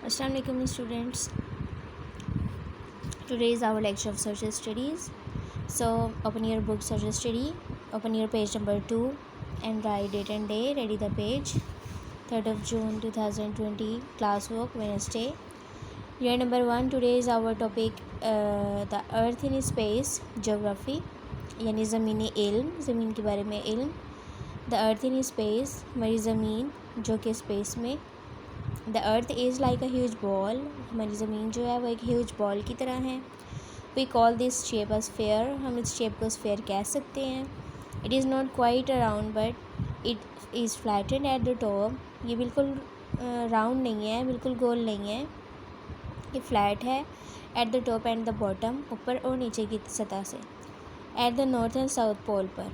Assalamu alaikum students. Today is our lecture of social studies. So open your book social study, open your page number 2 and write date and day. Ready the page. 3rd of June 2020 classwork Wednesday. Year number 1. Today is our topic the earth in space geography यानी ज़मीनी इल्म, ज़मीन के बारे में इल्म. The earth in space, हमारी ज़मीन जो कि स्पेस में. The earth is like a huge ball, हमारी ज़मीन जो है वो एक ह्यूज बॉल की तरह है. We call this shape a sphere, हम इस शेप को स्फेयर कह सकते हैं. It is not quite around but it is flattened at the top. ये बिल्कुल राउंड नहीं है, बिल्कुल गोल नहीं है, ये फ्लैट है. At the top and the bottom, ऊपर और नीचे की सतह से. At the north and south pole पर.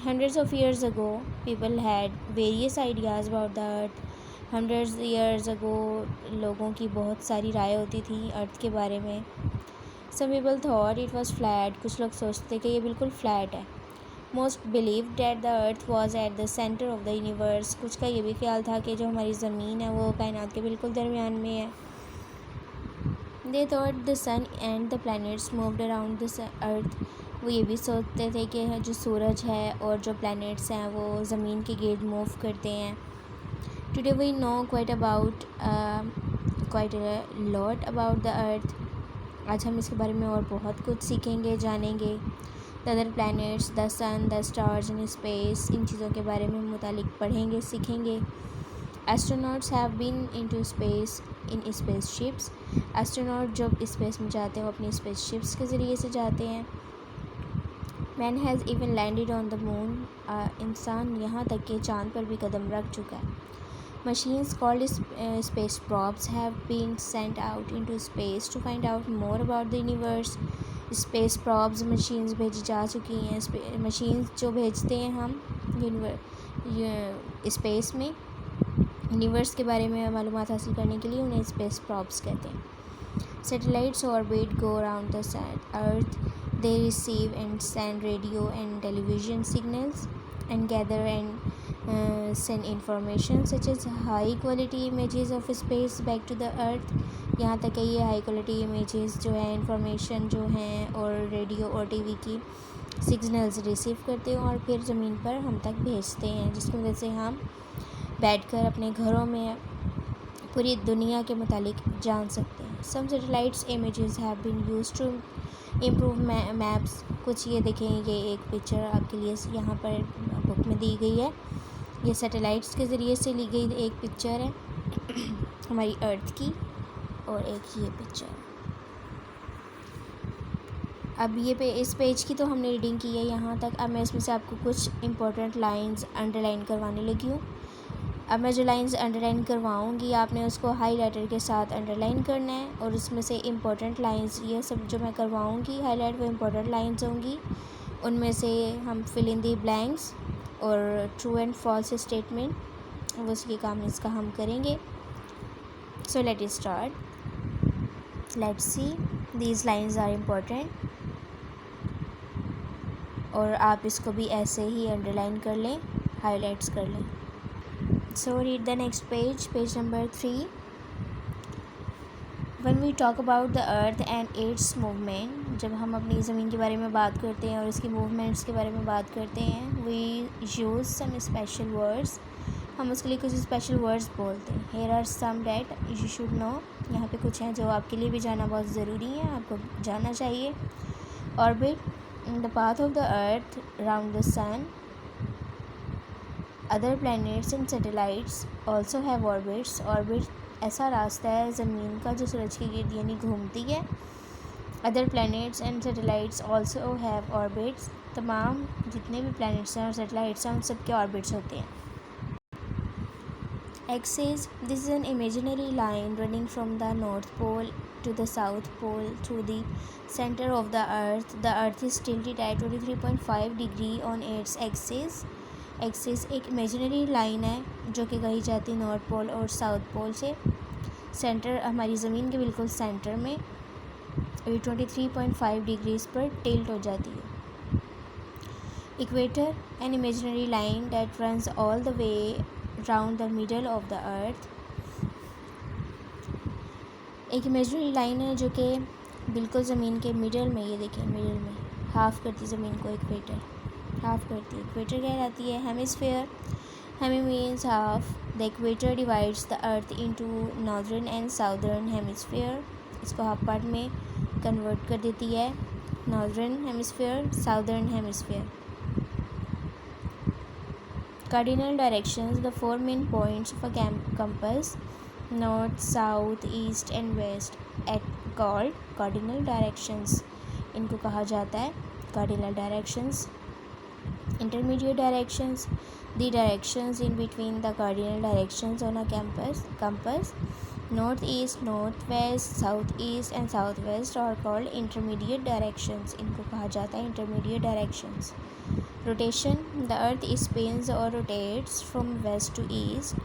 Hundreds of years ago people had various ideas about the earth. Hundreds years ago लोगों की बहुत सारी राय होती थी अर्थ के बारे में. Some people thought it was flat, कुछ लोग सोचते कि ये बिल्कुल फ्लैट है. Most believe that the earth was at the centre of the universe, कुछ का ये भी ख्याल था कि जो हमारी ज़मीन है वो कायनात के बिल्कुल दरमियान में है. They thought the sun and the planets moved around the earth, वो ये भी सोचते थे कि जो सूरज है और जो प्लैनेट्स हैं वो ज़मीन के गिर्द मूव करते हैं. Today we know quite a lot about the earth, आज हम इसके बारे में और बहुत कुछ सीखेंगे, जानेंगे. The other planets, the sun, the stars in space, इन चीज़ों के बारे में मुतालिक पढ़ेंगे, सीखेंगे. Astronauts have been into space in space ships, astronaut जब स्पेस में जाते हैं वो अपनी स्पेस शिप्स के ज़रिए से जाते हैं. Man has even landed on the moon, इंसान यहाँ तक कि चाँद पर भी कदम रख चुका है. Machines called space props have been sent out into space to find out more about the universe. Space props machines भेजी जा चुकी हैं. मशीन्स जो भेजते हैं हम स्पेस में यूनिवर्स के बारे में मालूमात हासिल करने के लिए, उन्हें स्पेस प्रॉप्स कहते हैं. Satellites orbit go around the Earth. They receive and send radio and television signals and gather and send information such as high quality images of space back to the Earth. यहाँ तक कि ये high quality images जो है, information जो हैं और radio और टीवी की सिग्नल्स रिसीव करते हैं और फिर ज़मीन पर हम तक भेजते हैं, जिसकी वजह से हम बैठकर अपने घरों में पूरी दुनिया के मुतालिक जान सकते हैं. Some satellites images have been used to improve maps. कुछ ये देखें, ये एक पिक्चर आपके लिए यहाँ पर बुक में दी गई है. ये सैटेलाइट्स के ज़रिए से ली गई एक पिक्चर है हमारी अर्थ की, और एक ये पिक्चर. अब ये इस पेज की तो हमने रीडिंग की है यहाँ तक. अब मैं इसमें से आपको कुछ इंपॉर्टेंट लाइंस अंडरलाइन करवाने लगी हूँ. अब मैं जो लाइंस अंडरलाइन करवाऊँगी आपने उसको हाईलाइटर के साथ अंडरलाइन करना है, और उसमें से इम्पोर्टेंट लाइंस ये सब जो मैं करवाऊँगी हाईलाइट, वो इम्पोर्टेंट लाइंस होंगी. उनमें से हम फिल इन दी ब्लैंक्स और ट्रू एंड फॉल्स स्टेटमेंट, वो उसके काम इसका हम करेंगे. So let it start. Let's see, these lines are important, और आप इसको भी ऐसे ही अंडरलाइन कर लें, हाईलाइट्स कर लें. So read the next page, page number 3. When we talk about the earth and its movement, जब हम अपनी ज़मीन के बारे में बात करते हैं और इसकी मूवमेंट्स के बारे में बात करते हैं, we use some special words, हम उसके लिए कुछ स्पेशल वर्ड्स बोलते हैं. Here are some that you should know, यहाँ पे कुछ हैं जो आपके लिए भी जानना बहुत ज़रूरी है, आपको जानना चाहिए. Orbit, the path of the earth around the sun. Other planets and satellites also have orbits. Orbit ऐसा रास्ता है ज़मीन का जो सूरज के गिर्द यानी घूमती है. Other planets and satellites also have orbits. तमाम जितने भी planets हैं और satellites हैं उन सब के orbits होते हैं. Axis, this is an imaginary line running from the North Pole to the South Pole through the center of the Earth. The Earth is tilted at 23.5 degree on its axis. Axis एक imaginary line है जो कि कही जाती है north pole और south pole से. Centre हमारी ज़मीन के बिल्कुल सेंटर में 23.5 डिग्रीज़ पर टिल्ट हो जाती है. Equator, an imaginary line that runs all the way round the middle of the earth. एक इमेजिनरी लाइन है जो कि बिल्कुल ज़मीन के मिडल में, ये देखिए मिडल में हाफ़ करती ज़मीन को इक्वेटर, हाफ़ करती है। इक्वेटर कहलाती है hemisphere. Hemi means half. The equator divides the earth into northern and southern hemisphere. इसको हाफ पार्ट में कन्वर्ट कर देती है, northern hemisphere, southern hemisphere. Cardinal directions, the four main points of a compass, north, south, east and west, called cardinal directions. इनको कहा जाता है cardinal directions. Intermediate directions, the directions in between the cardinal directions on a compass, northeast, northwest, southeast and southwest are called intermediate directions. इनको कहा जाता है intermediate directions. Rotation, the earth spins or rotates from west to east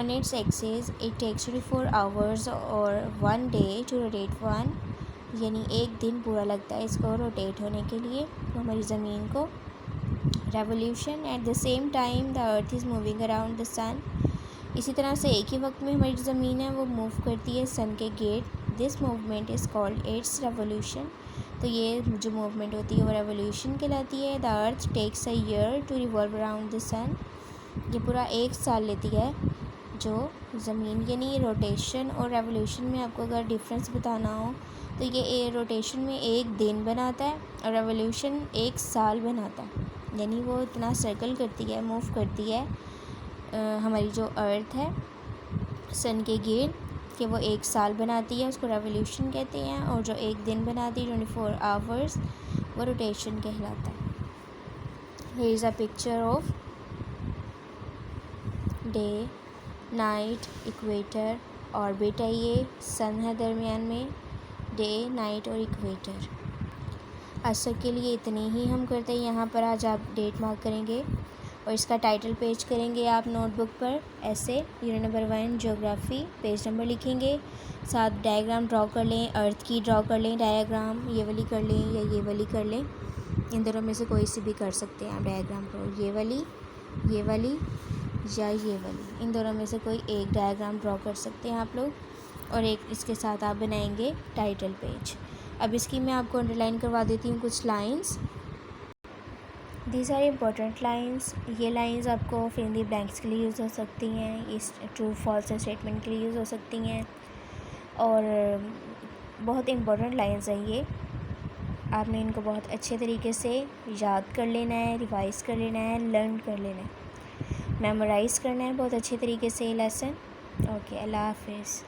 on its axis. It takes 24 hours or 1 day to rotate one, यानी एक दिन पूरा लगता है इसको रोटेट होने के लिए हमारी ज़मीन को। Revolution, at the same time the earth is moving around the sun. इसी तरह से एक ही वक्त में हमारी जो ज़मीन है वो मूव करती है सन के गेट। This movement is called its revolution. तो ये जो मूवमेंट होती है वो रेवोल्यूशन कहलाती है। The earth takes a year to revolve around the sun. ये पूरा 1 साल लेती है जो ज़मीन, यानी रोटेशन और रेवोल्यूशन में आपको अगर डिफरेंस बताना हो तो ये रोटेशन में 1 दिन बनाता है और रेवोल्यूशन 1 साल बनाता है, यानी वो इतना सर्कल करती है, मूव करती है हमारी जो अर्थ है सन के गेट कि वो 1 साल बनाती है, उसको रेवोल्यूशन कहते हैं। और जो 1 दिन बनाती है 24 आवर्स, वो रोटेशन कहलाता है। Here is a picture of day, night, equator, orbit है, ये सन है दरमियान में, डे, नाइट और इक्वेटर। आज तक के लिए इतनी ही हम करते हैं। यहाँ पर आज आप डेट मार्क करेंगे और इसका टाइटल पेज करेंगे आप नोटबुक पर। ऐसे unit number 1 geography, page number लिखेंगे, साथ डायग्राम ड्रॉ कर लें, अर्थ की ड्रॉ कर लें डायग्राम, ये वाली कर लें या ये वाली कर लें, इन दोनों में से कोई सी भी कर सकते हैं आप डायग्राम ड्रॉ, ये वाली या ये वाली, इन दोनों में से कोई एक डायग्राम ड्रॉ कर सकते हैं आप लोग। और एक इसके साथ आप बनाएंगे टाइटल पेज। अब इसकी मैं आपको अंडरलाइन करवा देती हूँ कुछ lines. These are important lines. ये लाइन्स आपको फिल इन द ब्लैंक्स के लिए यूज़ हो सकती हैं, इस ट्रू फॉल्स स्टेटमेंट के लिए यूज़ हो सकती हैं, और बहुत इम्पोर्टेंट लाइन्स हैं ये। आपने इनको बहुत अच्छे तरीके से याद कर लेना है, रिवाइज़ कर लेना है, लर्न कर लेना है, मेमोराइज़ करना है बहुत अच्छे तरीके से लेसन। ओके, अल्लाह हाफिज़।